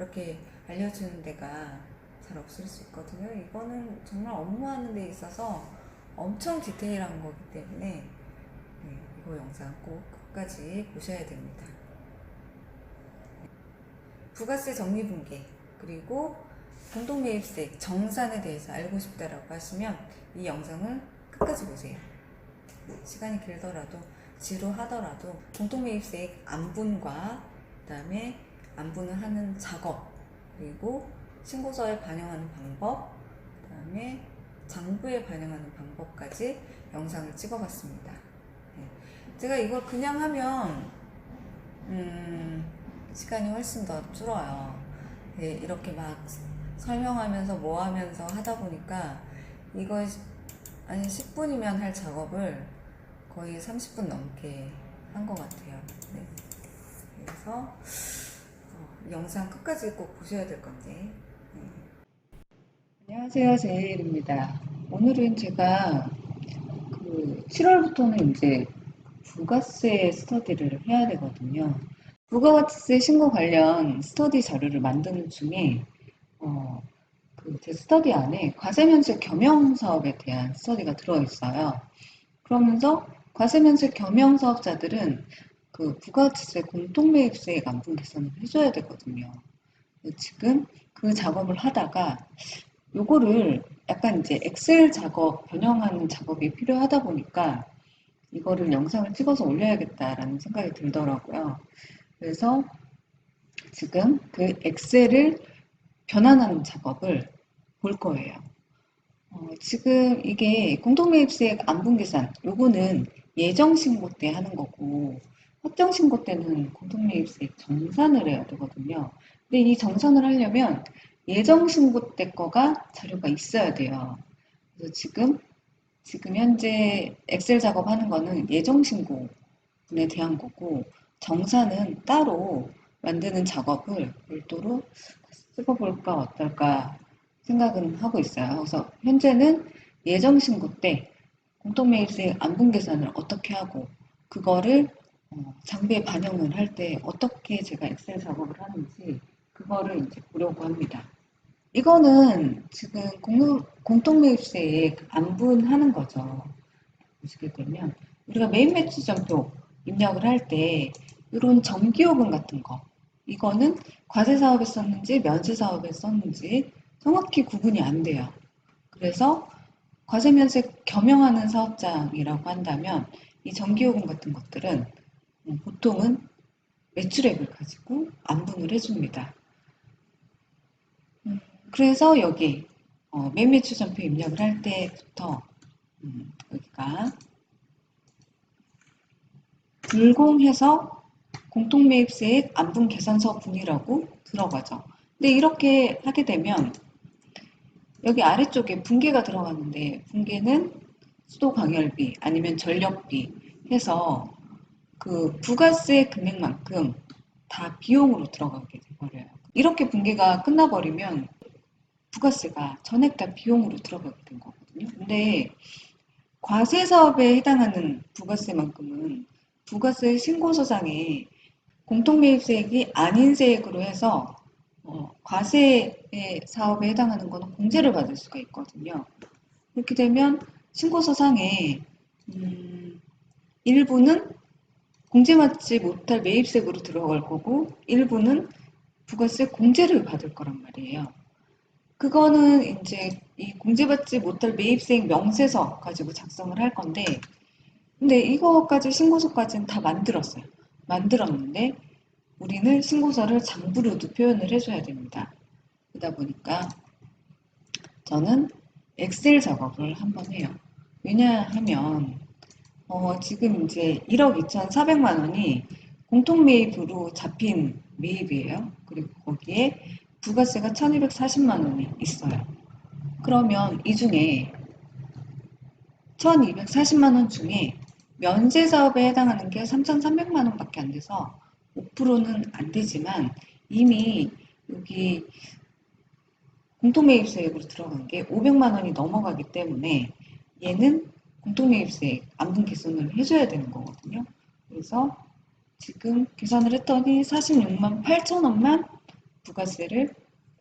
그렇게 알려주는 데가 잘 없을 수 있거든요. 이거는 정말 업무하는 데 있어서 엄청 디테일한 거기 때문에 이거 영상 꼭 끝까지 보셔야 됩니다. 부가세 적립분계 그리고 공동매입세 정산에 대해서 알고 싶다라고 하시면 이 영상을 끝까지 보세요. 시간이 길더라도 지루하더라도 공동매입세액 안분과 그 다음에 안분을 하는 작업 그리고 신고서에 반영하는 방법 그 다음에 장부에 반영하는 방법까지 영상을 찍어봤습니다. 제가 이걸 그냥 하면 시간이 훨씬 더 줄어요. 이렇게 막 설명하면서 뭐 하면서 하다 보니까 이거 아니 10분이면 할 작업을 거의 30분 넘게 한 것 같아요. 네. 그래서 영상 끝까지 꼭 보셔야 될 건데. 안녕하세요, 제이일입니다. 오늘은 제가 7월부터는 이제 부가세 스터디를 해야 되거든요. 부가세 신고 관련 스터디 자료를 만드는 중에 제 스터디 안에 과세면세 겸용 사업에 대한 스터디가 들어있어요. 그러면서 과세면세 겸용 사업자들은 그 부가세 공통매입세액 안분 계산을 해줘야 되거든요. 지금 그 작업을 하다가 요거를 약간 이제 엑셀 작업, 변형하는 작업이 필요하다 보니까 이거를 영상을 찍어서 올려야겠다라는 생각이 들더라고요. 그래서 지금 그 엑셀을 변환하는 작업을 볼 거예요. 지금 이게 공동매입세액 안분계산, 요거는 예정신고 때 하는 거고, 확정신고 때는 공동매입세액 정산을 해야 되거든요. 근데 이 정산을 하려면 예정신고 때 거가 자료가 있어야 돼요. 그래서 지금 현재 엑셀 작업하는 거는 예정신고에 대한 거고, 정산은 따로 만드는 작업을 별도로 찍어볼까 어떨까 생각은 하고 있어요. 그래서 현재는 예정신고 때 공동매입세 안분 계산을 어떻게 하고 그거를 장부에 반영을 할 때 어떻게 제가 엑셀 작업을 하는지 그거를 이제 보려고 합니다. 이거는 지금 공동매입세에 안분하는 거죠. 보시게 되면 우리가 매입 매출점표 입력을 할 때 이런 정기요금 같은 거 이거는 과세 사업에 썼는지 면세 사업에 썼는지 정확히 구분이 안 돼요. 그래서 과세 면세 겸용하는 사업장이라고 한다면 이 정기요금 같은 것들은 보통은 매출액을 가지고 안분을 해줍니다. 그래서 여기 매입 매출점표 입력을 할 때부터 여기가 불공해서 공통매입세액 안분 계산서 분이라고 들어가죠. 근데 이렇게 하게 되면 여기 아래쪽에 분계가 들어가는데 분계는 수도 광열비 아니면 전력비 해서 그 부가세 금액만큼 다 비용으로 들어가게 돼버려요. 이렇게 분계가 끝나버리면 부가세가 전액 다 비용으로 들어가게 된 거거든요. 근데 과세 사업에 해당하는 부가세만큼은 부가세 신고서장에 공통매입세액이 아닌 세액으로 해서 과세 사업에 해당하는 것은 공제를 받을 수가 있거든요. 그렇게 되면 신고서상에 일부는 공제받지 못할 매입세액으로 들어갈 거고 일부는 부가세 공제를 받을 거란 말이에요. 그거는 이제 이 공제받지 못할 매입세액 명세서 가지고 작성을 할 건데 근데 이거까지 신고서까지는 다 만들었어요. 만들었는데 우리는 신고서를 장부로도 표현을 해줘야 됩니다. 그러다 보니까 저는 엑셀 작업을 한번 해요. 왜냐하면 지금 이제 1억 2,400만 원이 공통매입으로 잡힌 매입이에요. 그리고 거기에 부가세가 1,240만 원이 있어요. 그러면 이 중에 1,240만 원 중에 면세 사업에 해당하는 게 3,300만 원밖에 안 돼서 5%는 안 되지만 이미 여기 공통매입세액으로 들어간 게 500만 원이 넘어가기 때문에 얘는 공통매입세액 안분 계산을 해줘야 되는 거거든요. 그래서 지금 계산을 했더니 46만 8천 원만 부가세를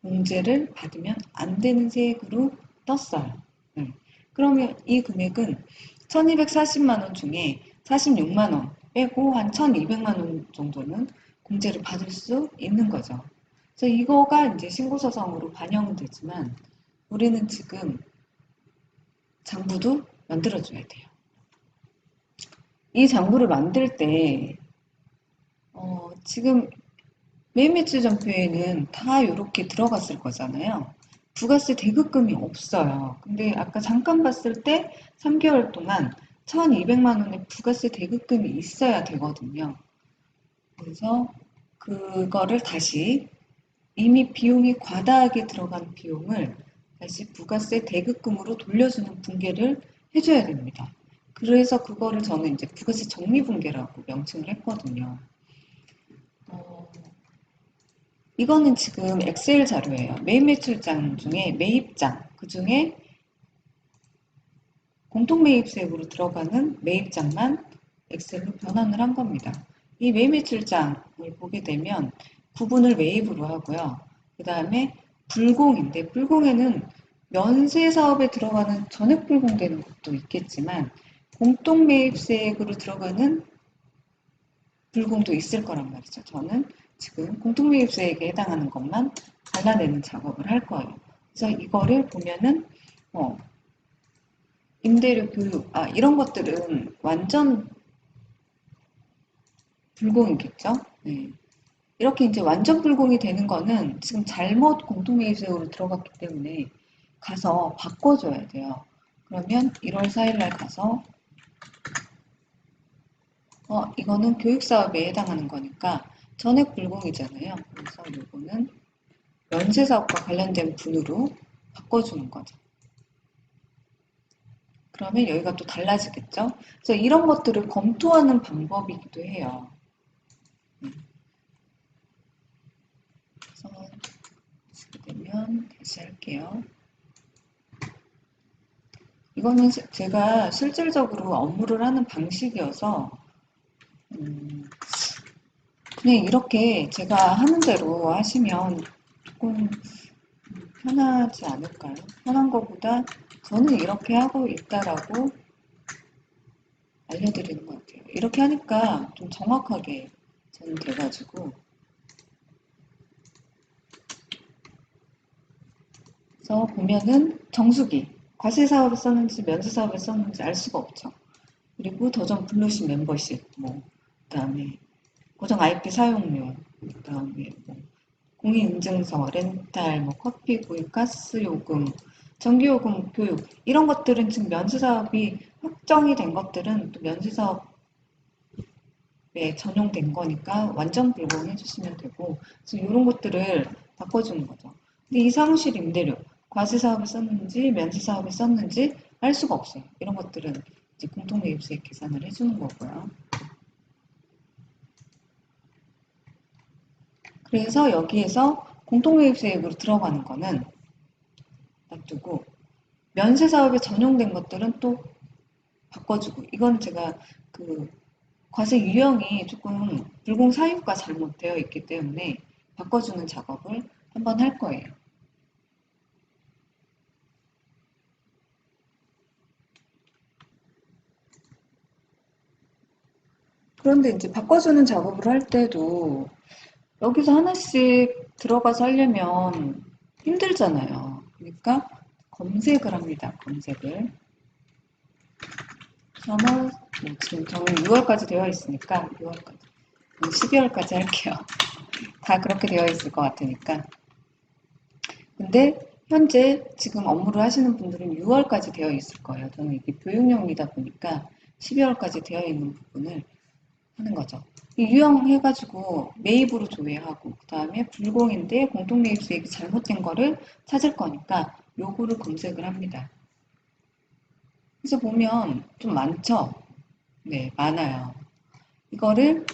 공제를 받으면 안 되는 세액으로 떴어요. 네. 그러면 이 금액은 1240만 원 중에 46만 원 빼고 한 1200만 원 정도는 공제를 받을 수 있는 거죠. 그래서 이거가 이제 신고서상으로 반영되지만 우리는 지금 장부도 만들어줘야 돼요. 이 장부를 만들 때 지금 매매치 전표에는 다 이렇게 들어갔을 거잖아요. 부가세 대급금이 없어요. 근데 아까 잠깐 봤을 때 3개월 동안 1200만 원의 부가세 대급금이 있어야 되거든요. 그래서 그거를 다시 이미 비용이 과다하게 들어간 비용을 다시 부가세 대급금으로 돌려주는 붕괴를 해줘야 됩니다. 그래서 그거를 저는 이제 부가세 정리붕괴라고 명칭을 했거든요. 이거는 지금 엑셀 자료예요. 매입매출장 중에 매입장, 그 중에 공통매입세액으로 들어가는 매입장만 엑셀로 변환을 한 겁니다. 이 매입매출장을 보게 되면 구분을 매입으로 하고요. 그 다음에 불공인데 불공에는 면세사업에 들어가는 전액 불공되는 것도 있겠지만 공통매입세액으로 들어가는 불공도 있을 거란 말이죠. 저는 지금 공통매입세액에 해당하는 것만 갈라내는 작업을 할 거예요. 그래서 이거를 보면은 임대료 교육, 이런 것들은 완전 불공이겠죠. 네. 이렇게 이제 완전 불공이 되는 거는 지금 잘못 공통매입세액으로 들어갔기 때문에 가서 바꿔줘야 돼요. 그러면 1월 4일 날 가서 이거는 교육사업에 해당하는 거니까 전액 불공이잖아요. 그래서 이거는 면세사업과 관련된 분으로 바꿔주는 거죠. 그러면 여기가 또 달라지겠죠. 그래서 이런 것들을 검토하는 방법이기도 해요. 그래서 보시게 되면 다시 할게요. 이거는 제가 실질적으로 업무를 하는 방식이어서 그냥 이렇게 제가 하는 대로 하시면 조금 편하지 않을까요? 편한 것보다 저는 이렇게 하고 있다라고 알려드리는 것 같아요. 이렇게 하니까 좀 정확하게 저는 돼가지고 그래서 보면은 정수기 과세사업에 썼는지 면세사업에 썼는지 알 수가 없죠. 그리고 더전 블루시 멤버십 그다음에 고정 IP 사용료 그다음에 공인인증서 렌탈 커피 구입 가스 요금 전기요금 교육 이런 것들은 지금 면세사업이 확정이 된 것들은 또 면세사업에 전용된 거니까 완전 불공해 주시면 되고 그래서 이런 것들을 바꿔주는 거죠. 근데 이 사무실 임대료 과세사업에 썼는지 면세사업에 썼는지 알 수가 없어요. 이런 것들은 이제 공통매입세액 계산을 해주는 거고요. 그래서 여기에서 공통매입세액으로 들어가는 거는 놔두고 면세사업에 전용된 것들은 또 바꿔주고 이건 제가 그 과세 유형이 조금 불공 사유가 잘못되어 있기 때문에 바꿔주는 작업을 한번 할 거예요. 그런데 이제 바꿔주는 작업을 할 때도 여기서 하나씩 들어가서 하려면 힘들잖아요. 그러니까 검색을 합니다. 검색을. 저는 지금 저는 6월까지 되어 있으니까 6월까지, 12월까지 할게요. 다 그렇게 되어 있을 것 같으니까. 근데 현재 지금 업무를 하시는 분들은 6월까지 되어 있을 거예요. 저는 이게 교육용이다 보니까 12월까지 되어 있는 부분을 하는 거죠. 유형해가지고 매입으로 조회하고 그 다음에 불공인데 공동매입수익이 잘못된 거를 찾을 거니까 요거를 검색을 합니다. 그래서 보면 좀 많죠? 네, 많아요. 이거를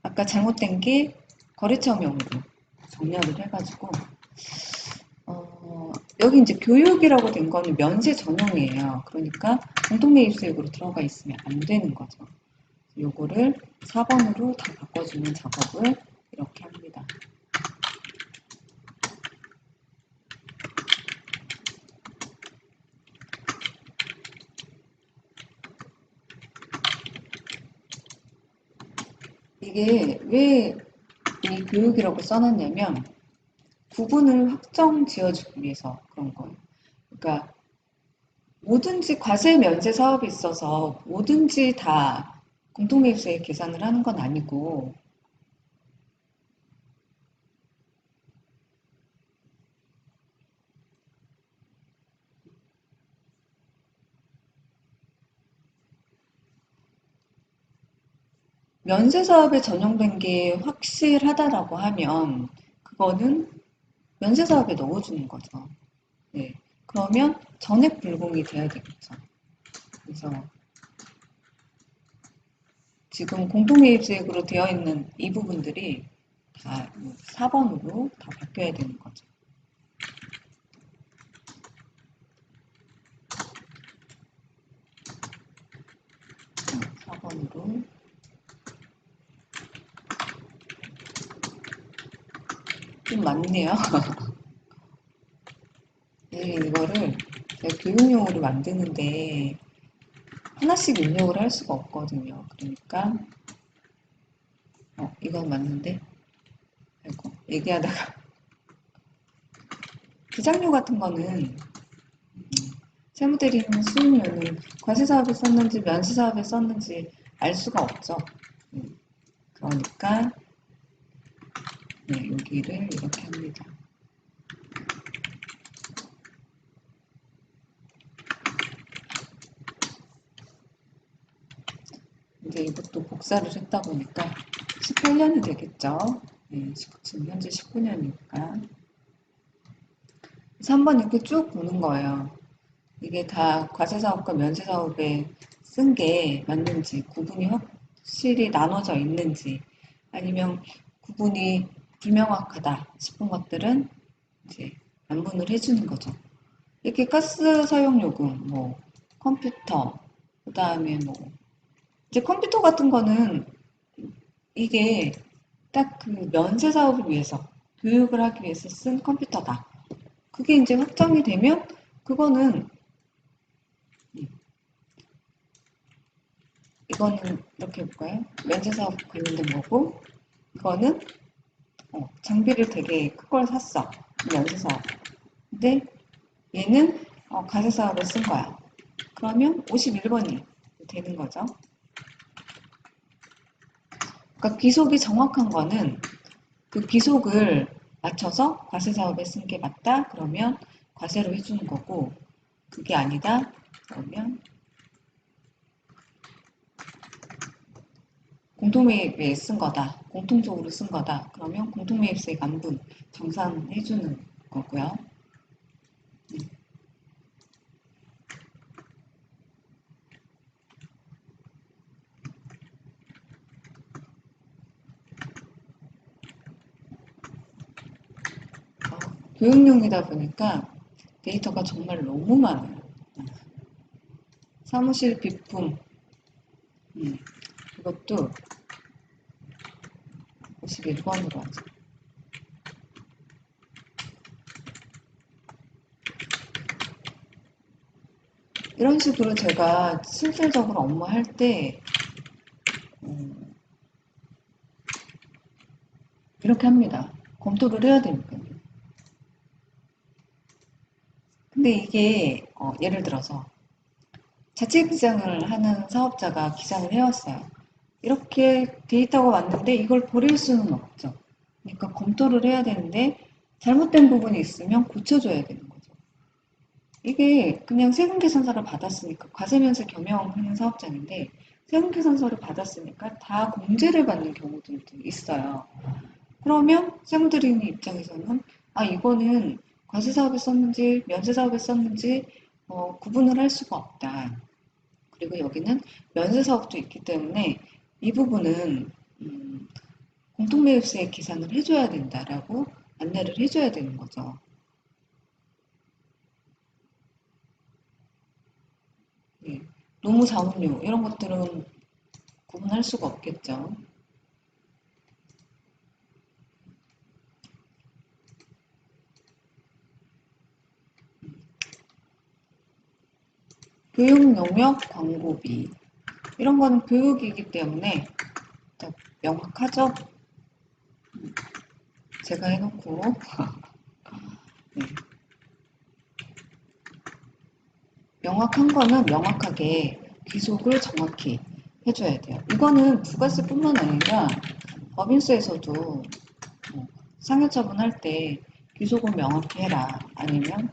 아까 잘못된 게 거래처명으로 정렬을 해가지고 여기 이제 교육이라고 된 거는 면세 전용이에요. 그러니까 공동매입수익으로 들어가 있으면 안 되는 거죠. 요거를 4번으로 다 바꿔주는 작업을 이렇게 합니다. 이게 왜 이 교육이라고 써놨냐면 구분을 확정 지어주기 위해서 그런 거예요. 그러니까 뭐든지 과세 면제 사업이 있어서 뭐든지 다 공통매입세 계산을 하는 건 아니고 면세 사업에 전용된 게 확실하다라고 하면 그거는 면세 사업에 넣어주는 거죠. 네. 그러면 전액 불공이 돼야 되겠죠. 그래서 지금 공통매입세액으로 되어 있는 이 부분들이 다 4번으로 다 바뀌어야 되는 거죠. 4번으로. 좀 많네요. 네, 이거를 제가 교육용으로 만드는데 하나씩 입력을 할 수가 없거든요. 그러니까 이건 맞는데 아이고, 얘기하다가 부장료 같은 거는 세무대리는 수익료는 과세사업에 썼는지 면세사업에 썼는지 알 수가 없죠. 그러니까 네, 여기를 이렇게 합니다. 이제 이것도 복사를 했다 보니까 18년이 되겠죠. 네, 지금 현재 19년이니까. 그래서 한번 이렇게 쭉 보는 거예요. 이게 다 과세사업과 면세사업에 쓴 게 맞는지, 구분이 확실히 나눠져 있는지, 아니면 구분이 불명확하다 싶은 것들은 이제 안분을 해주는 거죠. 이렇게 가스 사용요금, 뭐 컴퓨터, 그 다음에 뭐 이제 컴퓨터 같은 거는 이게 딱 그 면세 사업을 위해서 교육을 하기 위해서 쓴 컴퓨터다. 그게 이제 확정이 되면 그거는 이거는 이렇게 해볼까요? 면세 사업 관련된 거고 이거는 장비를 되게 큰 걸 샀어. 면세 사업. 근데 얘는 과세 사업에 쓴 거야. 그러면 51번이 되는 거죠. 그러니까 귀속이 정확한 거는 그 귀속을 맞춰서 과세 사업에 쓴 게 맞다. 그러면 과세로 해주는 거고 그게 아니다. 그러면 공통매입에 쓴 거다. 공통적으로 쓴 거다. 그러면 공통매입세 안분 정산해주는 거고요. 교육용이다 보니까 데이터가 정말 너무 많아요. 사무실 비품, 이것도 51번으로 하죠. 이런 식으로 제가 실질적으로 업무할 때 이렇게 합니다. 검토를 해야 되니까요. 근데 이게 예를 들어서 자체 기장을 하는 사업자가 기장을 해왔어요. 이렇게 데이터가 왔는데 이걸 버릴 수는 없죠. 그러니까 검토를 해야 되는데 잘못된 부분이 있으면 고쳐줘야 되는 거죠. 이게 그냥 세금계산서를 받았으니까 과세면세 겸용하는 사업장인데 세금계산서를 받았으니까 다 공제를 받는 경우들도 있어요. 그러면 세무드리는 입장에서는 이거는 과세사업에 썼는지 면세사업에 썼는지 구분을 할 수가 없다. 그리고 여기는 면세사업도 있기 때문에 이 부분은 공통매입세 계산을 해줘야 된다라고 안내를 해줘야 되는 거죠. 네. 노무자문료 이런 것들은 구분할 수가 없겠죠. 교육 용역 광고비 이런 거는 교육이기 때문에 명확하죠? 제가 해놓고 네. 명확한 거는 명확하게 귀속을 정확히 해줘야 돼요. 이거는 부가세뿐만 아니라 법인세에서도 뭐 상해처분할 때 귀속을 명확히 해라. 아니면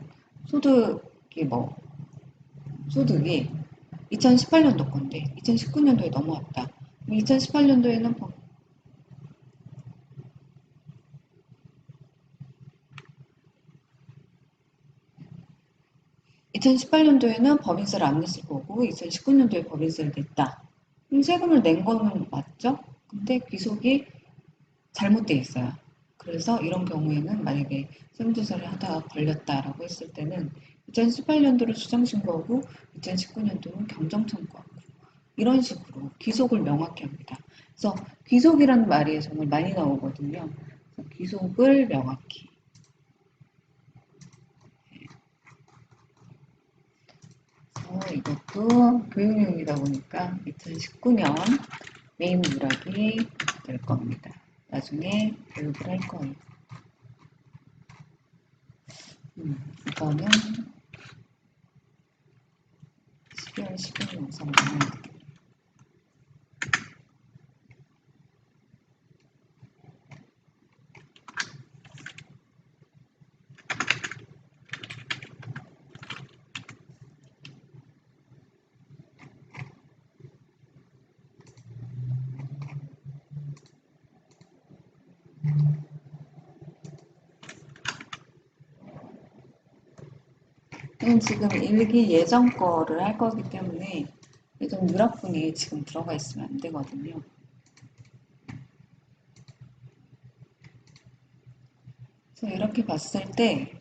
소득이 뭐 소득이 2018년도 건데 2019년도에 넘어왔다. 2018년도에는 2018년도에는 법인세를 안 냈을 거고 2019년도에 법인세를 냈다. 그럼 세금을 낸 거는 맞죠? 근데 귀속이 잘못돼 있어요. 그래서 이런 경우에는 만약에 세무조사를 하다가 걸렸다라고 했을 때는 2018년도로 수정신고하고 2019년도는 경정청구하고 이런 식으로 귀속을 명확히 합니다. 그래서 귀속이라는 말이 정말 많이 나오거든요. 그래서 귀속을 명확히. 이것도 교육용이다 보니까 2019년 메인 누락이 될 겁니다. 나중에 교육을 할 거예요. 이거는 12월 10일 영상이에요. 지금 일기 예전 거를 할 거기 때문에 예전 누락분이 지금 들어가 있으면 안 되거든요. 그래서 이렇게 봤을 때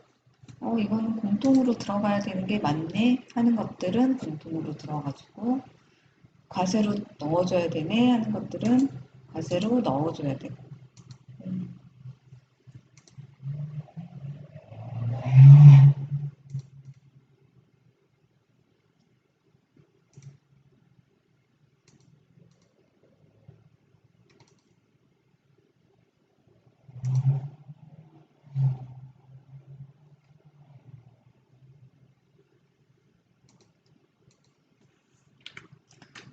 이거는 공통으로 들어가야 되는 게 맞네 하는 것들은 공통으로 들어가지고 과세로 넣어줘야 되네 하는 것들은 과세로 넣어줘야 되고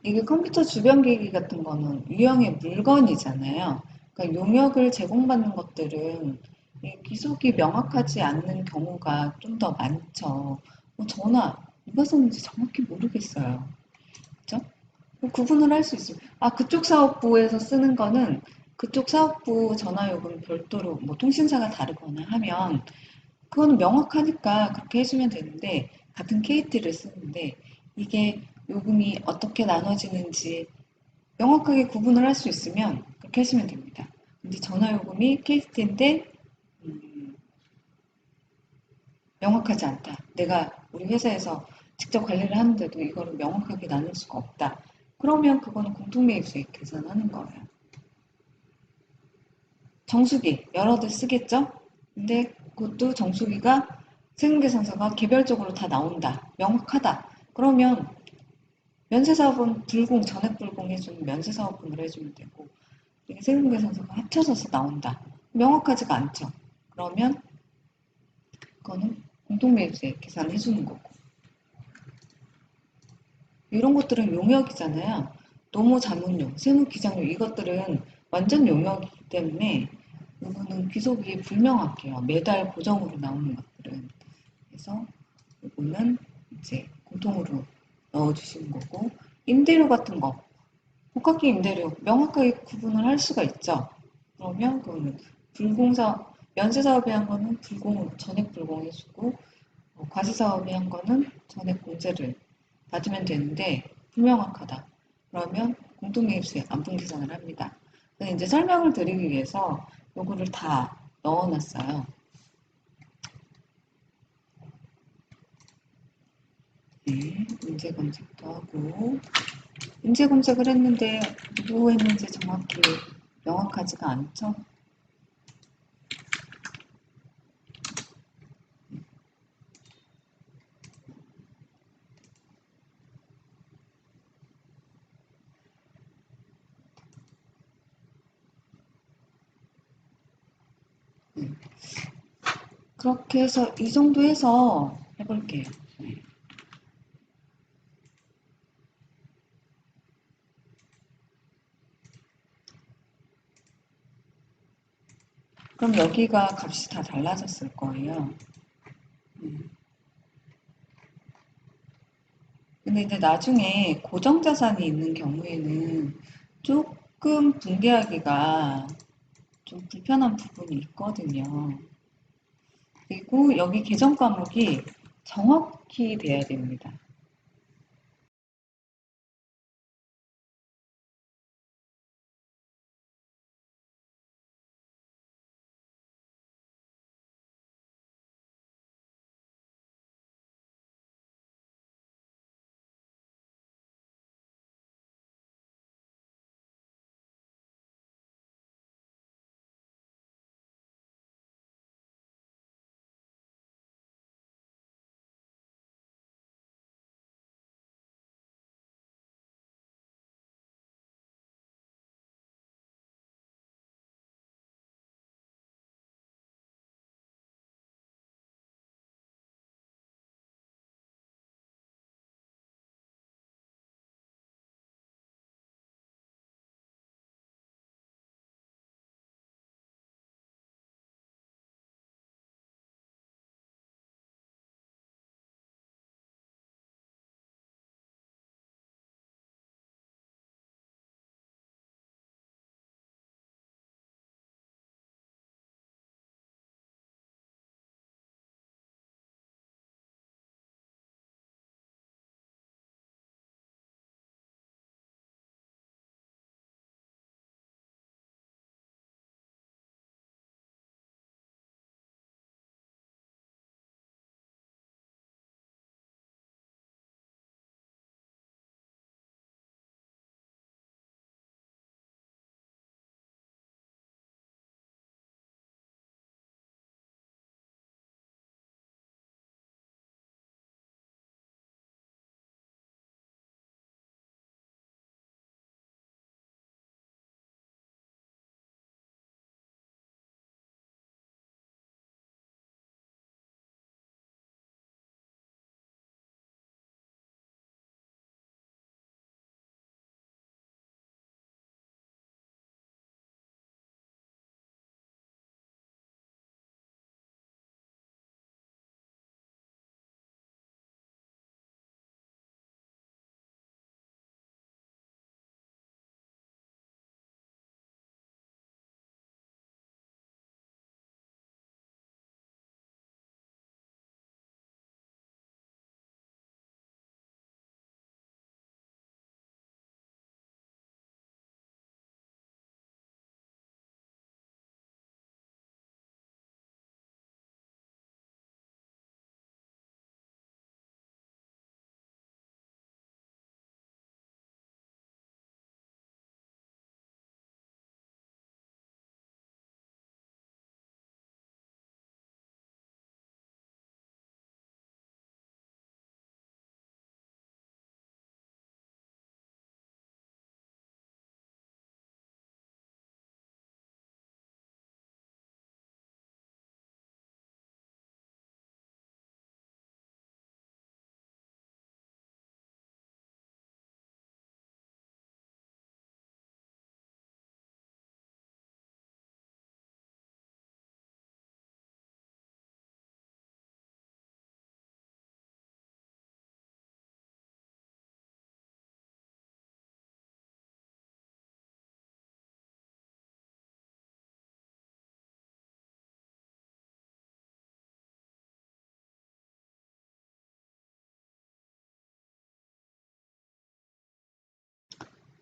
이게 컴퓨터 주변 기기 같은 거는 유형의 물건이잖아요. 그러니까 용역을 제공받는 것들은 귀속이 명확하지 않는 경우가 좀 더 많죠. 전화 누가 썼는지 정확히 모르겠어요. 그죠? 구분을 할 수 있어요. 아, 그쪽 사업부에서 쓰는 거는 그쪽 사업부 전화요금 별도로 뭐 통신사가 다르거나 하면 그거는 명확하니까 그렇게 해주면 되는데 같은 KT를 쓰는데 이게 요금이 어떻게 나눠지는지 명확하게 구분을 할 수 있으면 그렇게 하시면 됩니다. 근데 전화요금이 KT인데 명확하지 않다. 내가 우리 회사에서 직접 관리를 하는데도 이거를 명확하게 나눌 수가 없다. 그러면 그거는 공통매입수익 계산하는 거예요. 정수기 여러 대 쓰겠죠? 근데 그것도 정수기가 세금계산서가 개별적으로 다 나온다. 명확하다. 그러면 면세사업은 불공, 전액 불공해주는 면세사업분으로 해주면 되고 이게 세금계산서가 합쳐져서 나온다. 명확하지가 않죠. 그러면 그거는 공통매입세 계산을 해주는 거고 이런 것들은 용역이잖아요. 노무 자문용, 세무기장용 이것들은 완전 용역이기 때문에 이거는 귀속이 불명확해요. 매달 고정으로 나오는 것들은. 그래서 이거는 이제 공통으로 넣어주시는 거고 임대료 같은 거 복합기 임대료 명확하게 구분을 할 수가 있죠. 그러면 그거는 불공사 면세사업에 한 거는 불공 전액 불공해주고 과세사업에 한 거는 전액 공제를 받으면 되는데 불명확하다. 그러면 공동매입세 안분 계산을 합니다. 근데 이제 설명을 드리기 위해서 요거를 다 넣어놨어요. 네, 인재 검색도 하고 인재 검색을 했는데 누구 했는지 정확히 명확하지가 않죠. 네. 그렇게 해서 이 정도 해서 해볼게요. 네. 그럼 여기가 값이 다 달라졌을 거예요. 근데 이제 나중에 고정자산이 있는 경우에는 조금 분개하기가 좀 불편한 부분이 있거든요. 그리고 여기 계정 과목이 정확히 돼야 됩니다.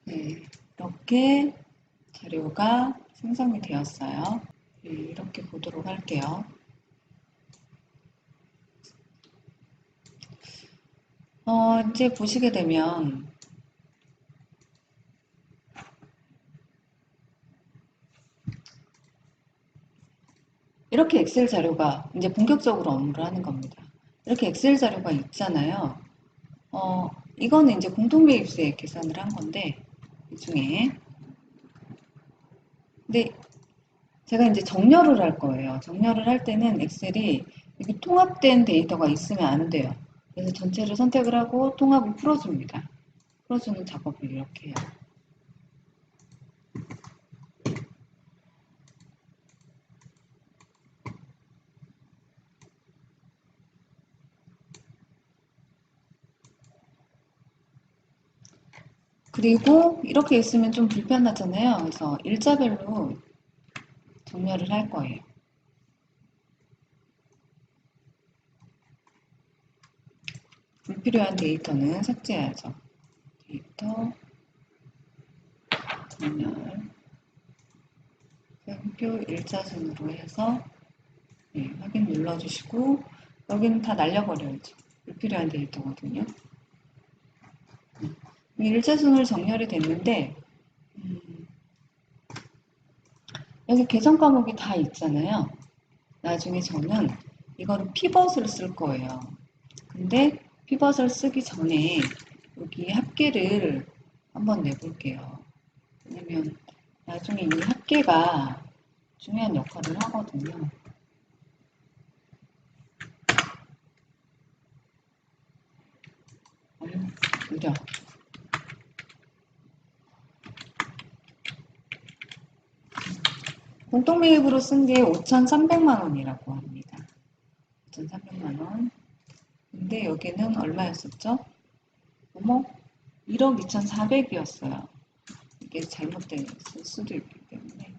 네, 이렇게 자료가 생성이 되었어요. 네, 이렇게 보도록 할게요. 이제 보시게 되면 이렇게 엑셀 자료가 이제 본격적으로 업무를 하는 겁니다. 이렇게 엑셀 자료가 있잖아요. 이거는 이제 공통매입세 계산을 한 건데 이 중에 근데 제가 이제 정렬을 할 거예요. 정렬을 할 때는 엑셀이 이렇게 통합된 데이터가 있으면 안 돼요. 그래서 전체를 선택을 하고 통합을 풀어줍니다. 풀어주는 작업을 이렇게 해요. 그리고 이렇게 있으면 좀 불편하잖아요. 그래서 일자별로 정렬을 할 거예요. 불필요한 데이터는 삭제해야죠. 데이터, 정렬, 표 일자순으로 해서 네, 확인 눌러주시고 여기는 다 날려버려야죠. 불필요한 데이터거든요. 일자순으로 정렬이 됐는데 여기 계정 과목이 다 있잖아요. 나중에 저는 이거를 피벗을 쓸 거예요. 근데 피벗을 쓰기 전에 여기 합계를 한번 내볼게요. 왜냐면 나중에 이 합계가 중요한 역할을 하거든요. 느려. 공통매입으로 쓴 게 5,300만 원이라고 합니다. 5,300만 원. 근데 여기는 얼마였었죠? 어머, 1억 2,400이었어요. 이게 잘못됐을 수도 있기 때문에.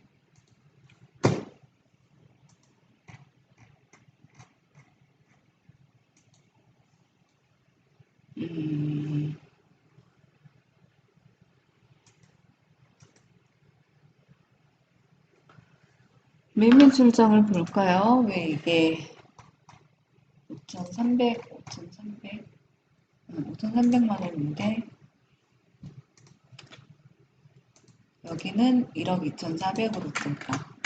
매매 출장을 볼까요? 왜 이게 5,300만 원인데 여기는 1억 2,400으로 뜰까?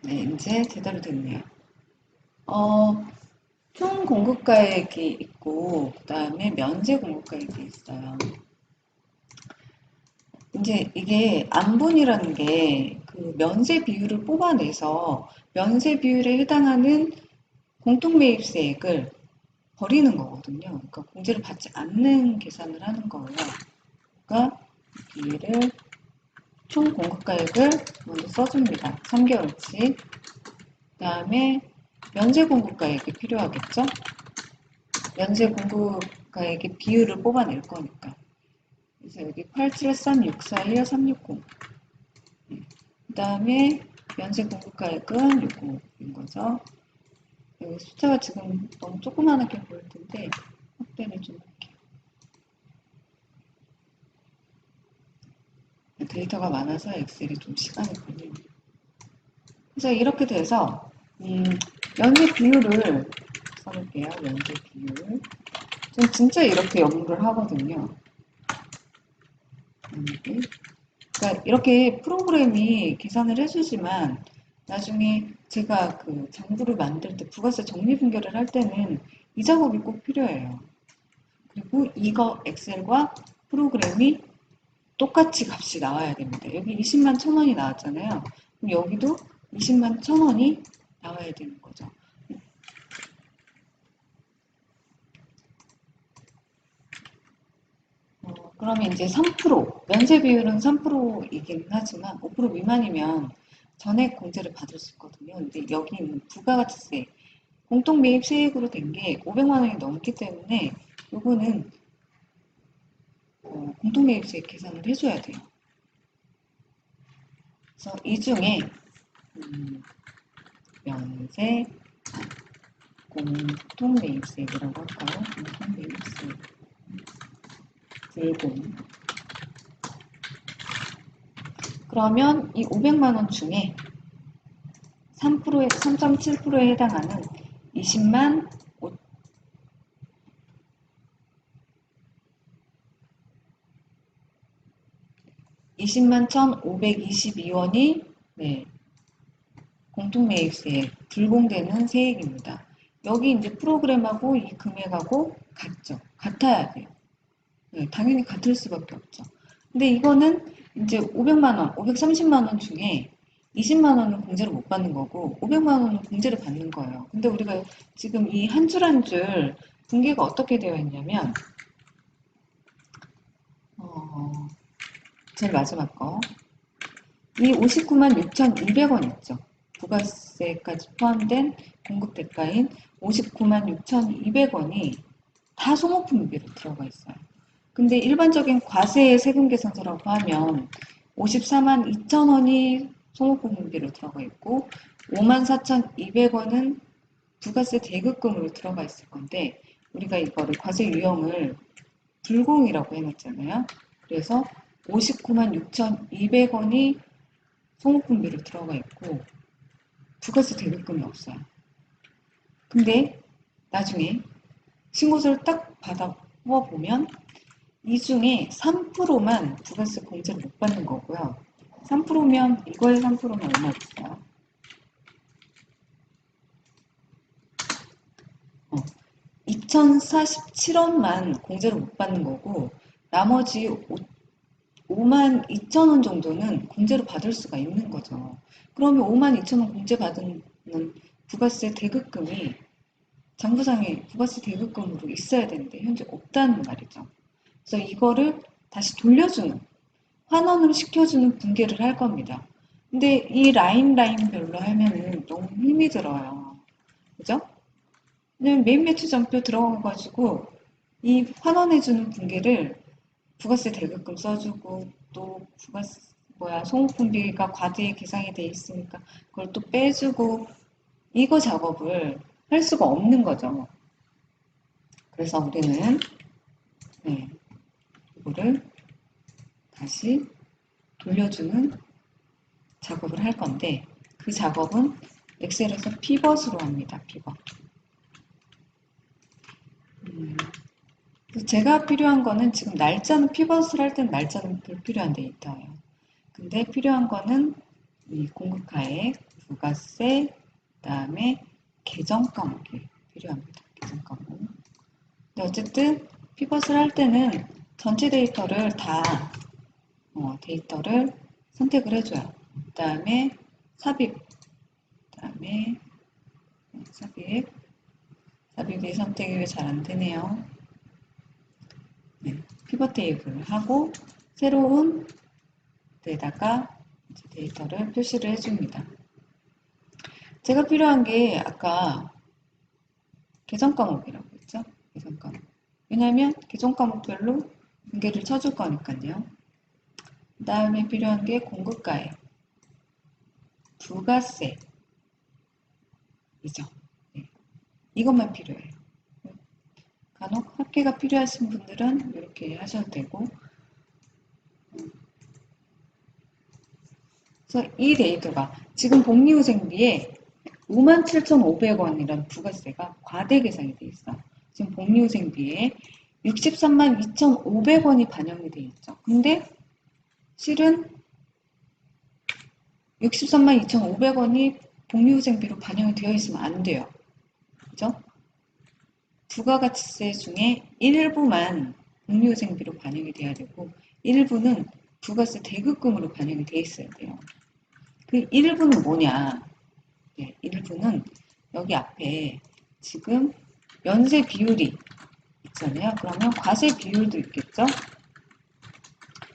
네, 이제 제대로 됐네요. 총 공급가액이 있고 그 다음에 면세 공급가액이 있어요. 이제 이게 안분이라는 게 그 면세 비율을 뽑아내서 면세 비율에 해당하는 공통매입세액을 버리는 거거든요. 그러니까 공제를 받지 않는 계산을 하는 거예요. 그러니까 비율을 총 공급가액을 먼저 써줍니다. 3개월치. 그 다음에 면세 공급가액이 필요하겠죠? 면세 공급가액의 비율을 뽑아낼 거니까. 그래서 여기 873641360. 360. 그 다음에 면세 공급가액은 요거인 거죠. 여기 숫자가 지금 너무 조그맣게 보일 텐데 확대를 좀 할게요. 데이터가 많아서 엑셀이 좀 시간이 걸리네요. 그래서 이렇게 돼서 면세 비율을 써볼게요. 면세 비율. 전 진짜 이렇게 연구를 하거든요. 그러니까 이렇게 프로그램이 계산을 해주지만 나중에 제가 그 장부를 만들 때 부가세 정리분결을 할 때는 이 작업이 꼭 필요해요. 그리고 이거 엑셀과 프로그램이 똑같이 값이 나와야 됩니다. 여기 20만 1,000원이 나왔잖아요. 그럼 여기도 20만 1,000원이 나와야 되는 거죠. 그러면 이제 3%, 면세 비율은 3%이긴 하지만 5% 미만이면 전액 공제를 받을 수 있거든요. 근데 여기 있는 부가가치세, 공통매입 세액으로 된 게 500만 원이 넘기 때문에 요거는 공통매입세 계산을 해줘야 돼요. 그래서 이 중에 면세, 공통매입세액이라고 할까요? 공통매입세 불공. 그러면 이 500만 원 중에 3%에 3.7%에 해당하는 20만 20만 1,522원이 네, 공통매입세액 불공되는 세액입니다. 여기 이제 프로그램하고 이 금액하고 같죠. 같아야 돼요. 네, 당연히 같을 수밖에 없죠. 근데 이거는 이제 500만 원, 530만 원 중에 20만 원은 공제를 못 받는 거고 500만 원은 공제를 받는 거예요. 근데 우리가 지금 이 한 줄 한 줄 분계가 어떻게 되어 있냐면 제일 마지막 거 이 59만 6,200원 있죠. 부가세까지 포함된 공급 대가인 59만 6,200원이 다 소모품비로 들어가 있어요. 근데 일반적인 과세 세금 계산서라고 하면 54만 2천 원이 소모품비로 들어가 있고 5만 4,200원은 부가세 대급금으로 들어가 있을 건데 우리가 이거를 과세 유형을 불공이라고 해놨잖아요. 그래서 59만 6,200원이 소모품비로 들어가 있고 부가세 대급금이 없어요. 근데 나중에 신고서를 딱 받아 보면 이 중에 3%만 부가세 공제를 못 받는 거고요. 3%면 이거의 3%면 얼마겠어요? 2,047원만 공제를 못 받는 거고 나머지 5만 2천 원 정도는 공제를 받을 수가 있는 거죠. 그러면 5만 2천 원 공제 받는 부가세 대급금이 장부상에 부가세 대급금으로 있어야 되는데 현재 없다는 말이죠. 그래서 이거를 다시 돌려주는 환원으로 시켜주는 분계를 할 겁니다. 근데 이 라인별로 하면은 너무 힘이 들어요. 그죠? 왜냐면 메인 매출장표 들어가가지고 이 환원해주는 분계를 부가세 대급금 써주고 또 부가세 소모품비가 과대에 계상이 돼 있으니까 그걸 또 빼주고 이거 작업을 할 수가 없는 거죠. 그래서 우리는 이거를 다시 돌려주는 작업을 할 건데 그 작업은 엑셀에서 피벗으로 합니다. 피벗. 제가 필요한 거는 지금 날짜는 피벗을 할 때는 날짜는 불필요한 데이터예요. 근데 필요한 거는 이 공급가액, 부가세, 그다음에 계정 과목이 필요합니다. 계정 과목. 근데 어쨌든 피벗을 할 때는 전체 데이터를 다 데이터를 선택을 해줘요. 그다음에 삽입, 그다음에 삽입이 선택이 왜 잘 안 되네요. 피벗 테이블을 하고 새로운 데다가 데이터를 표시를 해줍니다. 제가 필요한 게 아까 계정 과목이라고 했죠? 계정 과목. 왜냐하면 계정 과목별로 분계를 쳐줄 거니까요. 그 다음에 필요한 게 공급가액, 부가세이죠. 네. 이것만 필요해요. 간혹 합계가 필요하신 분들은 이렇게 하셔도 되고 그래서 이 데이터가 지금 복리후생비에 57,500원이라는 부가세가 과대 계상이 돼 있어. 지금 복리후생비에 63만 2,500원이 반영이 돼 있죠. 근데 실은 63만 2,500원이 복리후생비로 반영이 되어 있으면 안 돼요. 그죠? 부가가치세 중에 일부만 복리후생비로 반영이 돼야 되고 일부는 부가세 대급금으로 반영이 돼 있어야 돼요. 그 일부는 뭐냐? 네, 일부는 여기 앞에 지금 연세 비율이 있잖아요. 그러면 과세 비율도 있겠죠?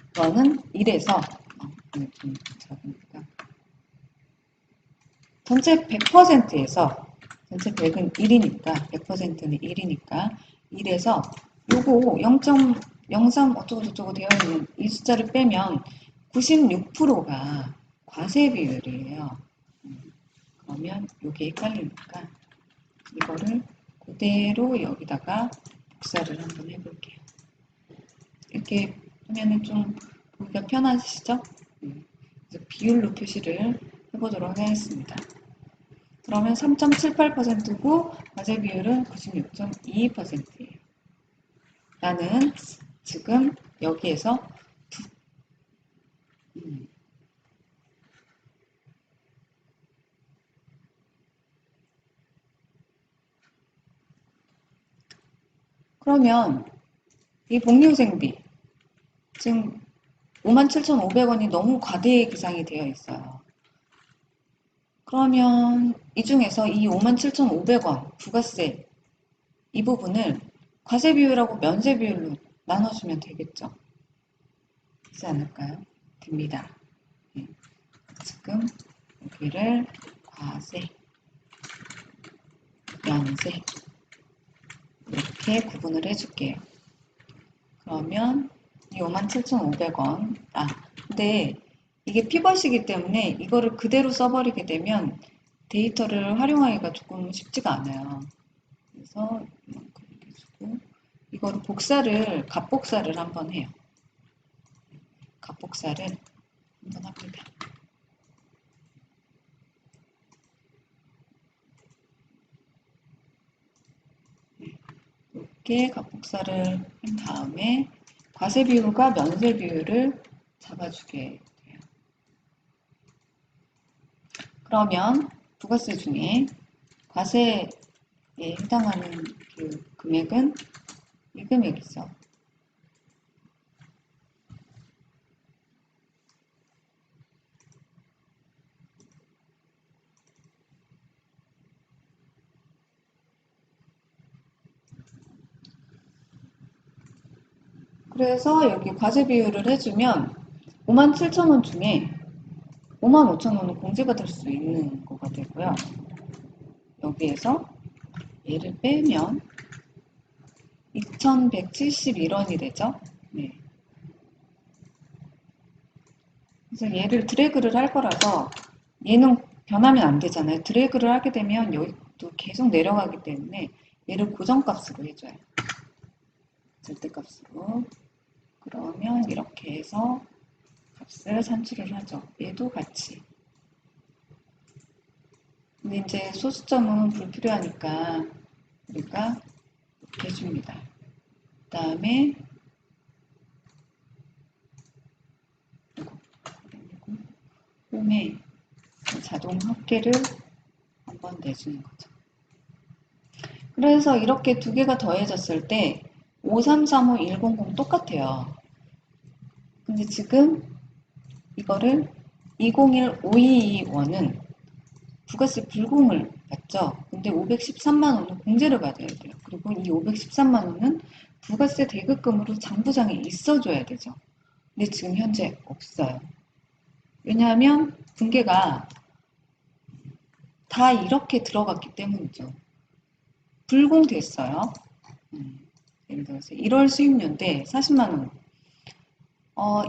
이거는 1에서 좀 작으니까 전체 100%에서 전체 100은 1이니까 100%는 1이니까 1에서 요거 0.03 어쩌고저쩌고 되어 있는 이 숫자를 빼면 96%가 과세 비율이에요. 그러면 요게 헷갈리니까 이거를 그대로 여기다가 복사를 한번 해볼게요. 이렇게 하면은 좀 보기가 편하시죠? 그래서 비율로 표시를 해보도록 하겠습니다. 그러면 3.78%고 과세 비율은 96.22%예요. 나는 지금 여기에서 그러면 이 복리후생비 지금 57,500원이 너무 과대 계상이 되어 있어요. 그러면 이 중에서 이 57,500원 부가세 이 부분을 과세 비율하고 면세 비율로 나눠주면 되겠죠? 되지 않을까요? 됩니다. 네. 지금 여기를 과세, 면세 이렇게 구분을 해줄게요. 그러면 이 57,500원 근데 이게 피벗이기 때문에 이거를 그대로 써버리게 되면 데이터를 활용하기가 조금 쉽지가 않아요. 그래서 이만큼 해주고 이거를 값복사를 한번 해요. 값복사를 한번 합니다. 이렇게 값복사를 한 다음에 과세 비율과 면세 비율을 잡아주게 돼요. 그러면 부가세 중에 과세에 해당하는 그 금액은 이 금액이죠. 그래서 여기 과세 비율을 해주면 57,000원 중에 55,000원은 공제받을 수 있는 거가 되고요. 여기에서 얘를 빼면 2,171원이 되죠. 네. 그래서 얘를 드래그를 할 거라서 얘는 변하면 안 되잖아요. 드래그를 하게 되면 여기도 계속 내려가기 때문에 얘를 고정값으로 해줘요. 절대값으로. 그러면 이렇게 해서 값을 산출을 하죠. 얘도 같이. 근데 이제 소수점은 불필요하니까 우리가 이렇게 해줍니다. 그 다음에 홈에 자동 합계를 한번 내주는 거죠. 그래서 이렇게 두 개가 더해졌을 때 5335100 똑같아요. 근데 지금 이거를 201522원은 부가세 불공을 받죠. 근데 513만 원은 공제를 받아야 돼요. 그리고 이 513만 원은 부가세 대급금으로 장부장에 있어줘야 되죠. 근데 지금 현재 없어요. 왜냐하면 분계가 다 이렇게 들어갔기 때문이죠. 불공됐어요. 예를 들어서 1월 수입료인데 40만 원.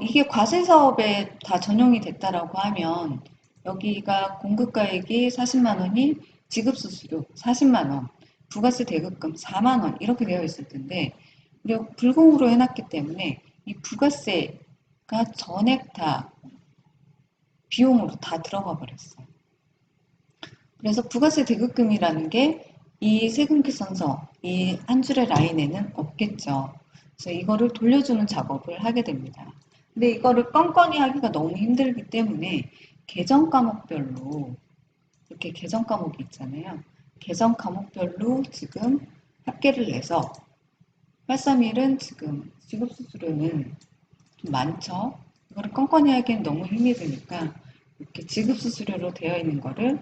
이게 과세 사업에 다 전용이 됐다라고 하면 여기가 공급가액이 40만 원이 지급수수료 40만 원, 부가세 대급금 4만 원 이렇게 되어 있을 텐데 우리가 불공으로 해놨기 때문에 이 부가세가 전액 다 비용으로 다 들어가 버렸어요. 그래서 부가세 대급금이라는 게 이 세금 계산서, 이 한 줄의 라인에는 없겠죠. 그래서 이거를 돌려주는 작업을 하게 됩니다. 근데 이거를 껌껌이 하기가 너무 힘들기 때문에 계정 과목별로 이렇게 계정 과목이 있잖아요. 계정 과목별로 지금 합계를 내서 831은 지금 지급수수료는 좀 많죠. 이거를 껌껌이 하기엔 너무 힘이 드니까 이렇게 지급수수료로 되어 있는 거를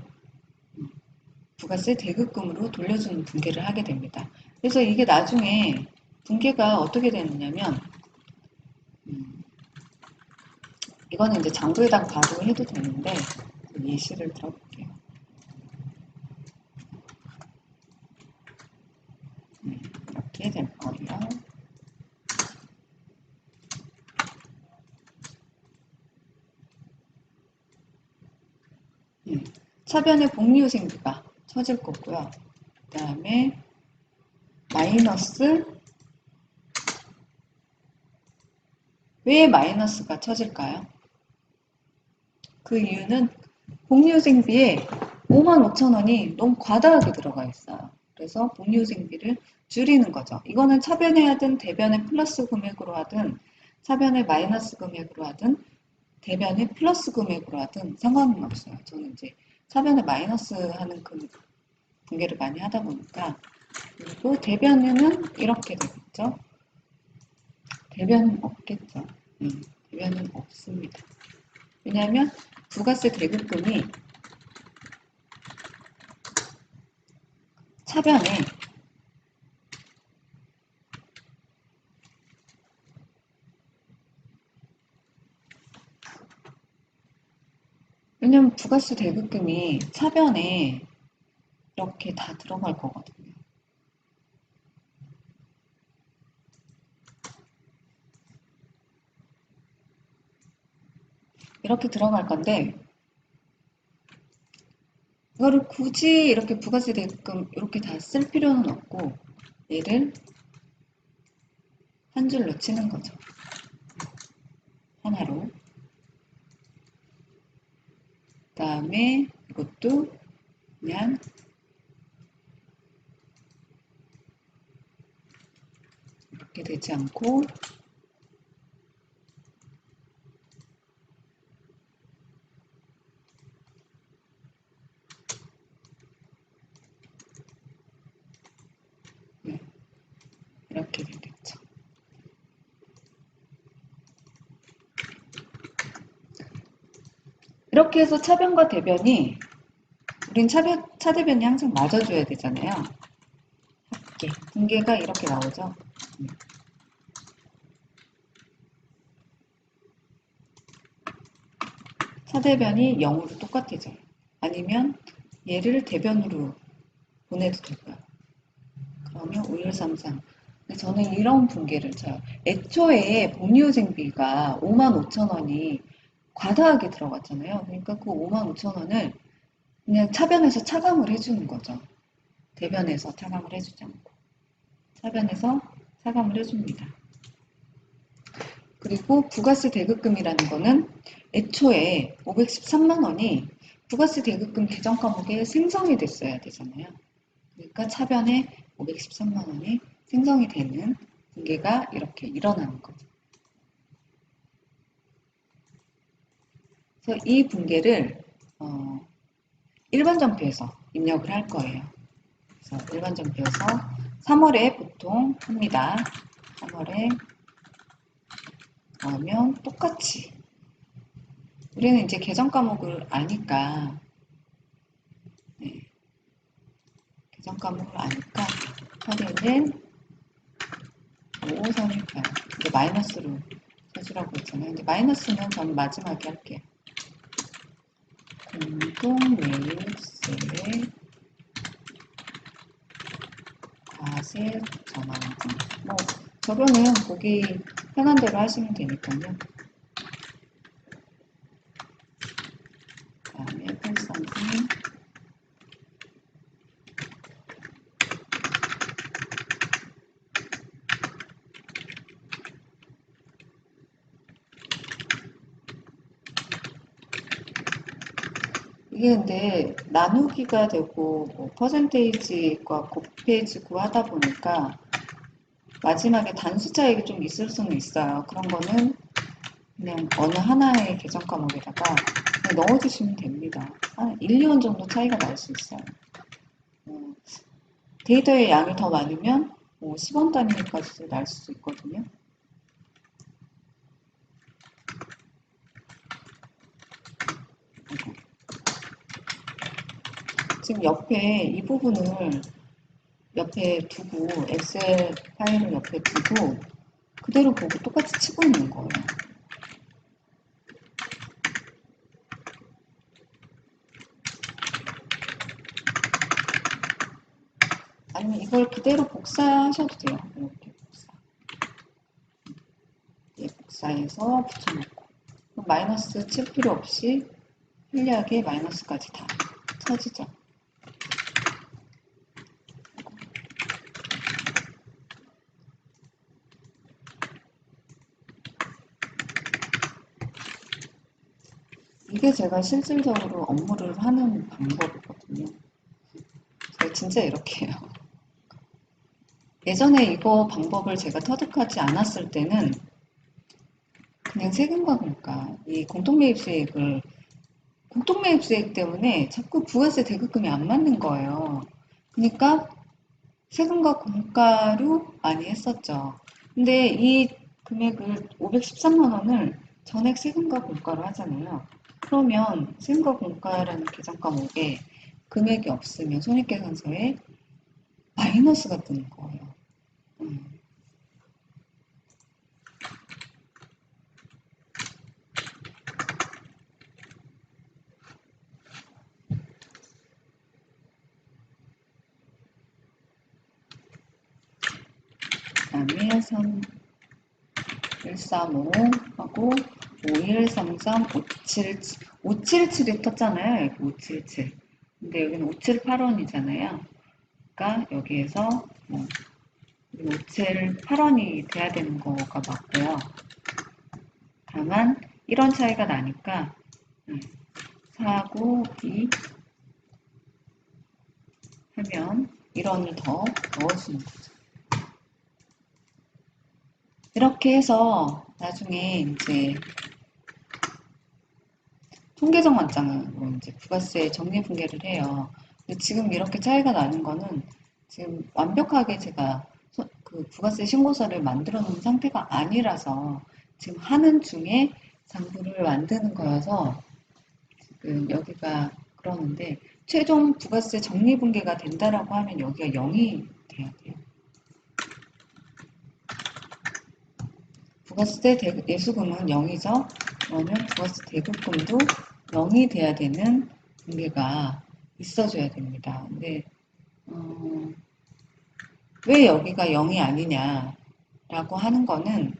부가세 대급금으로 돌려주는 분계를 하게 됩니다. 그래서 이게 나중에 분계가 어떻게 되느냐면 이거는 이제 장부에다가 바로 해도 되는데 예시를 들어볼게요. 이렇게 될 거예요. 차변에 복리후생비가 쳐질 거고요. 그 다음에 마이너스 왜 마이너스가 쳐질까요? 그 이유는 복리후생비에 55,000원이 너무 과다하게 들어가 있어요. 그래서 복리후생비를 줄이는 거죠. 이거는 차변에 하든 대변에 플러스 금액으로 하든 차변에 마이너스 금액으로 하든 대변에 플러스 금액으로 하든 상관은 없어요. 저는 이제 차변에 마이너스 하는 그 분계를 많이 하다 보니까 그리고 대변에는 이렇게 되고 있죠? 대변은 없겠죠. 대변은 없습니다. 왜냐하면 부가세 대급금이 차변에 왜냐면 부가세 대급금이 차변에 이렇게 다 들어갈 거거든요. 이렇게 들어갈 건데 이거를 굳이 이렇게 부가세 대금 이렇게 다 쓸 필요는 없고 얘를 한 줄로 치는 거죠. 하나로. 그 다음에 이것도 그냥 이렇게 되지 않고 이렇게 되겠죠. 이렇게 해서 차변과 대변이 우린 차대변이 항상 맞아줘야 되잖아요. 합계. 분계가 이렇게 나오죠. 차대변이 0으로 똑같아져요. 아니면 얘를 대변으로 보내도 될까요? 그러면 5133. 저는 이런 분계를 쳐요. 애초에 복리후생비가 55,000원이 과다하게 들어갔잖아요. 그러니까 그 55,000원을 그냥 차변에서 차감을 해주는 거죠. 대변에서 차감을 해주지 않고. 차변에서 차감을 해줍니다. 그리고 부가세 대급금이라는 거는 애초에 513만 원이 부가세 대급금 계정 과목에 생성이 됐어야 되잖아요. 그러니까 차변에 513만 원이 생성이 되는 분계가 이렇게 일어나는 거죠. 그래서 이 분계를 일반 전표에서 입력을 할 거예요. 그래서 일반 전표에서 3월에 보통 합니다. 3월에 나오면 똑같이 우리는 이제 계정 과목을 아니까 계정 과목을 아니까 처리는 5318 이제 마이너스로 써주라고 했잖아요. 근데 마이너스는 저는 마지막에 할게요. 공동매입세 과세 전환금 뭐 저거는 보기 편한 대로 하시면 되니까요. 그 다음에 832 이게 근데 나누기가 되고 뭐 퍼센테이지과 곱해지고 하다 보니까 마지막에 단수 차익이 좀 있을 수는 있어요. 그런 거는 그냥 어느 하나의 계정 과목에다가 그냥 넣어주시면 됩니다. 한 1, 2원 정도 차이가 날 수 있어요. 데이터의 양이 더 많으면 10원 단위까지도 날 수도 있거든요. 지금 옆에 이 부분을 옆에 두고 엑셀 파일을 옆에 두고 그대로 보고 똑같이 치고 있는 거예요. 아니면 이걸 그대로 복사하셔도 돼요. 이렇게 복사. 복사해서 붙여놓고 마이너스 칠 필요 없이 편리하게 마이너스까지 다 쳐지죠. 이게 제가 실질적으로 업무를 하는 방법이거든요. 제가 진짜 이렇게 해요. 예전에 이거 방법을 제가 터득하지 않았을 때는 그냥 세금과 물가, 이 공통매입수액 때문에 자꾸 부가세 대급금이 안 맞는 거예요. 그러니까 세금과 공가로 많이 했었죠. 근데 이 금액을 513만 원을 전액 세금과 공가로 하잖아요. 그러면 세금과 공가라는 계산 과목에 금액이 없으면 손익계산서에 마이너스가 뜨는 거예요. 음. 그다음에 135 하고 5133 577 577이 떴잖아요. 여기 577. 근데 여기는 578원이잖아요. 그러니까 여기에서 뭐 578원이 돼야 되는 거가 맞고요. 다만 이런 차이가 나니까 492 하면 1원을 더 넣어주는 거죠. 이렇게 해서 나중에 이제 통계적 완장으로 이제 부가세 정리 분계를 해요. 근데 지금 이렇게 차이가 나는 거는 지금 완벽하게 제가 그 부가세 신고서를 만들어 놓은 상태가 아니라서 지금 하는 중에 장부를 만드는 거여서 지금 여기가 그러는데 최종 부가세 정리 분계가 된다라고 하면 여기가 0이 돼야 돼요. 부가세 예수금은 0이죠. 그러면 부가세 대급금도 0이 돼야 되는 분계가 있어줘야 됩니다. 근데 왜 여기가 0이 아니냐라고 하는 거는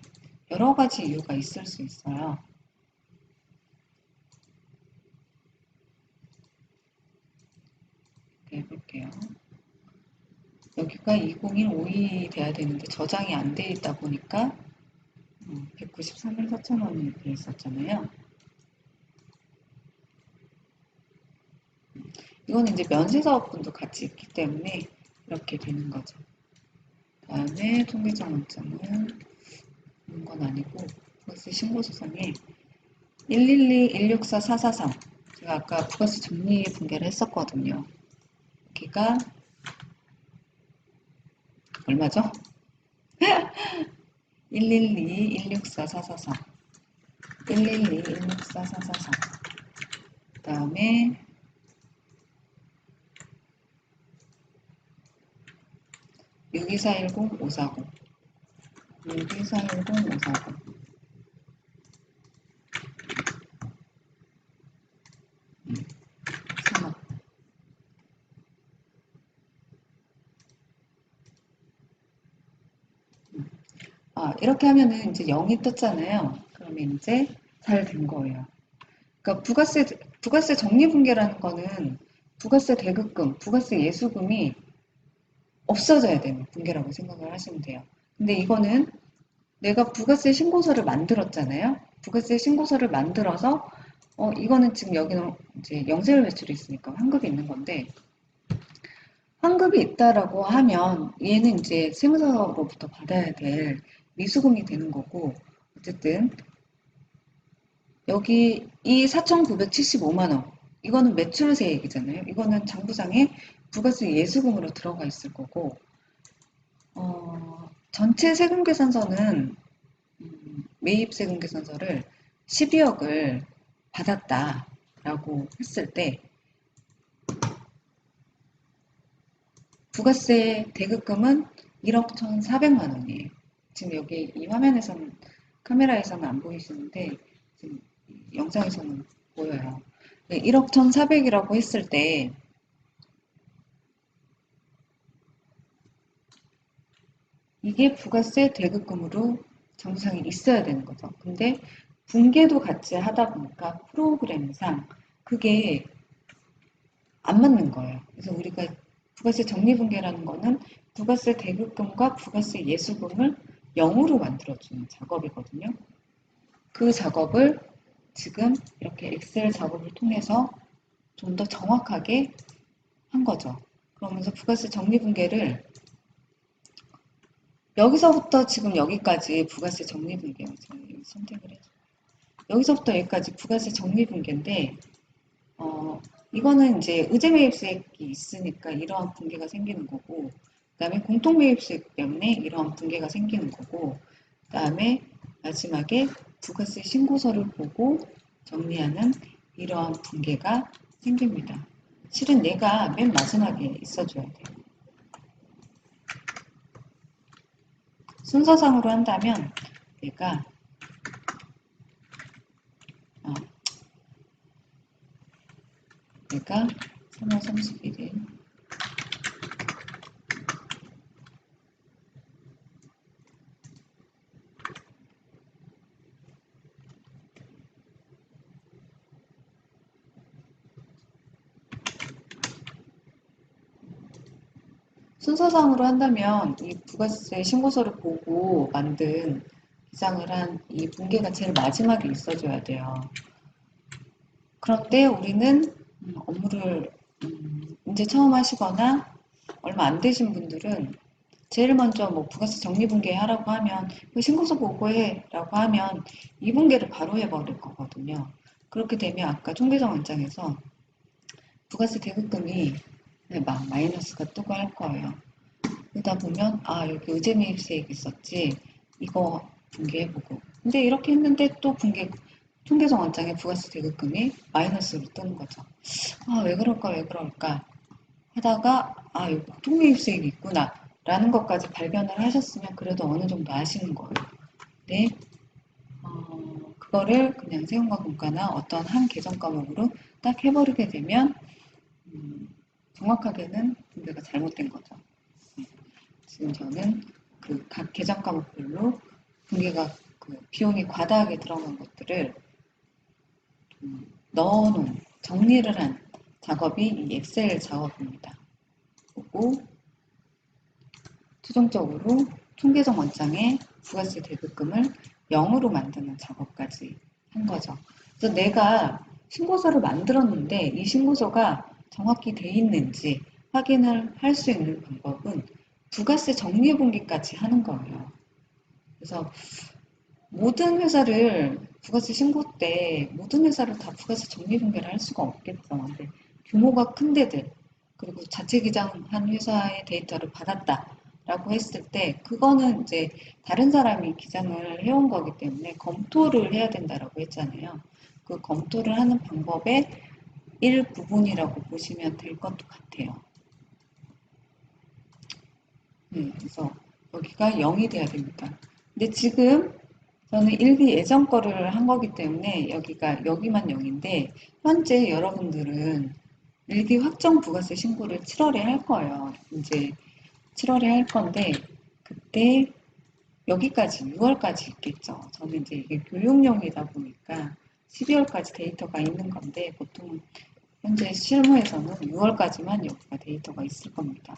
여러 가지 이유가 있을 수 있어요. 해볼게요. 여기가 2015이 돼야 되는데 저장이 안 돼 있다 보니까 193만 4천 원이 돼 있었잖아요. 이거는 이제 면세사업분도 같이 있기 때문에 이렇게 되는 거죠. 다음에 통계적 원점은 그런 건 아니고 부가세 신고서상에 112, 164, 443 제가 아까 부가세 정리 분계를 했었거든요. 여기가 얼마죠? 112, 164, 443 112, 164, 443 그 다음에 62410, 540 62410, 540 3억 이렇게 하면은 이제 0이 떴잖아요. 그러면 이제 잘 된 거예요. 그러니까 부가세 적립분계라는 거는 부가세 대급금, 부가세 예수금이 없어져야 되는 분계라고 생각을 하시면 돼요. 근데 이거는 내가 부가세 신고서를 만들었잖아요. 부가세 신고서를 만들어서 이거는 지금 여기는 이제 영세율 매출이 있으니까 환급이 있는 건데 환급이 있다라고 하면 얘는 이제 세무서로부터 받아야 될 미수금이 되는 거고 어쨌든 여기 이 4,975만 원 이거는 매출세액이잖아요. 이거는 장부상에 부가세 예수금으로 들어가 있을 거고 전체 세금 계산서는 매입 세금 계산서를 12억을 받았다라고 했을 때 부가세 대급금은 1억 1,400만 원이에요. 지금 여기 이 화면에서는 카메라에서는 안 보이시는데 지금 영상에서는 보여요. 1억 1,400이라고 했을 때 이게 부가세 대급금으로 정상이 있어야 되는 거죠. 근데 분계도 같이 하다 보니까 프로그램상 그게 안 맞는 거예요. 그래서 우리가 부가세 적립분계라는 거는 부가세 대급금과 부가세 예수금을 0으로 만들어주는 작업이거든요. 그 작업을 지금 이렇게 엑셀 작업을 통해서 좀 더 정확하게 한 거죠. 그러면서 부가세 적립분계를 여기서부터 지금 여기까지 부가세 적립분계요. 저희 선택을 해서 여기서부터 여기까지 부가세 적립분계인데 이거는 이제 의제매입세액이 있으니까 이러한 분계가 생기는 거고 그다음에 공통매입수이기 때문에 이러한 붕괴가 생기는 거고, 그다음에 마지막에 부가세 신고서를 보고 정리하는 이러한 붕괴가 생깁니다. 실은 얘가 맨 마지막에 있어줘야 돼요. 순서상으로 한다면 얘가 어, 얘가 3월 31일 순서상으로 한다면 이 부가세 신고서를 보고 만든 기장을 한 이 분계가 제일 마지막에 있어줘야 돼요. 그런데 우리는 업무를 이제 처음 하시거나 얼마 안 되신 분들은 제일 먼저 뭐 부가세 정리분계 하라고 하면 그 신고서 보고해라고 하면 이 분계를 바로 해버릴 거거든요. 그렇게 되면 아까 총계정 원장에서 부가세 대급금이 막 마이너스가 뜨고 할 거예요. 그러다 보면 아 여기 의제매입세액 있었지 이거 분개해보고 근데 이렇게 했는데 또 분개 총계정 원장의 부가세 대급금이 마이너스로 뜨는 거죠. 아 왜 그럴까 왜 그럴까 하다가 아 여기 통매입세액이 있구나 라는 것까지 발견을 하셨으면 그래도 어느 정도 아시는 거예요. 네, 그거를 그냥 세금과 공과나 어떤 한 계정 과목으로 딱 해버리게 되면 정확하게는 분배가 잘못된 거죠. 지금 저는 그 각 계정 과목별로 분기가 그 비용이 과다하게 들어간 것들을 넣어놓은 정리를 한 작업이 이 엑셀 작업입니다. 그리고 최종적으로 총계정 원장의 부가세 대급금을 0으로 만드는 작업까지 한 거죠. 그래서 내가 신고서를 만들었는데 이 신고서가 정확히 돼 있는지 확인을 할 수 있는 방법은 부가세 정리분기까지 하는 거예요. 그래서 모든 회사를 부가세 신고 때 모든 회사를 다 부가세 정리분계를 할 수가 없겠죠. 근데 규모가 큰 데들 그리고 자체 기장한 회사의 데이터를 받았다라고 했을 때 그거는 이제 다른 사람이 기장을 해온 거기 때문에 검토를 해야 된다라고 했잖아요. 그 검토를 하는 방법의 일부분이라고 보시면 될 것도 같아요. 네, 그래서 여기가 0이 돼야 됩니다. 근데 지금 저는 일기 예전 거를 한 거기 때문에 여기만 0인데 현재 여러분들은 일기 확정 부가세 신고를 7월에 할 거예요. 이제 7월에 할 건데 그때 여기까지 6월까지 있겠죠. 저는 이제 이게 교육용이다 보니까 12월까지 데이터가 있는 건데 보통 현재 실무에서는 6월까지만 여기가 데이터가 있을 겁니다.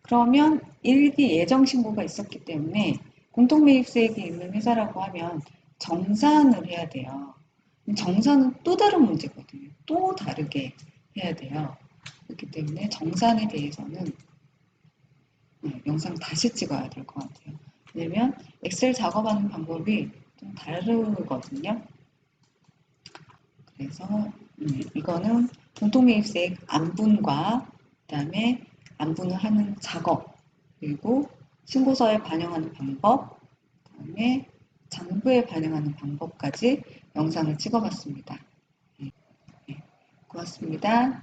그러면 일기 예정 신고가 있었기 때문에 공통매입세액이 있는 회사라고 하면 정산을 해야 돼요. 정산은 또 다른 문제거든요. 또 다르게 해야 돼요. 그렇기 때문에 정산에 대해서는 영상 다시 찍어야 될 것 같아요. 왜냐면 엑셀 작업하는 방법이 좀 다르거든요. 그래서 이거는 공통매입세액 안분과 그다음에 안분을 하는 작업 그리고 신고서에 반영하는 방법 그다음에 장부에 반영하는 방법까지 영상을 찍어봤습니다. 네, 고맙습니다.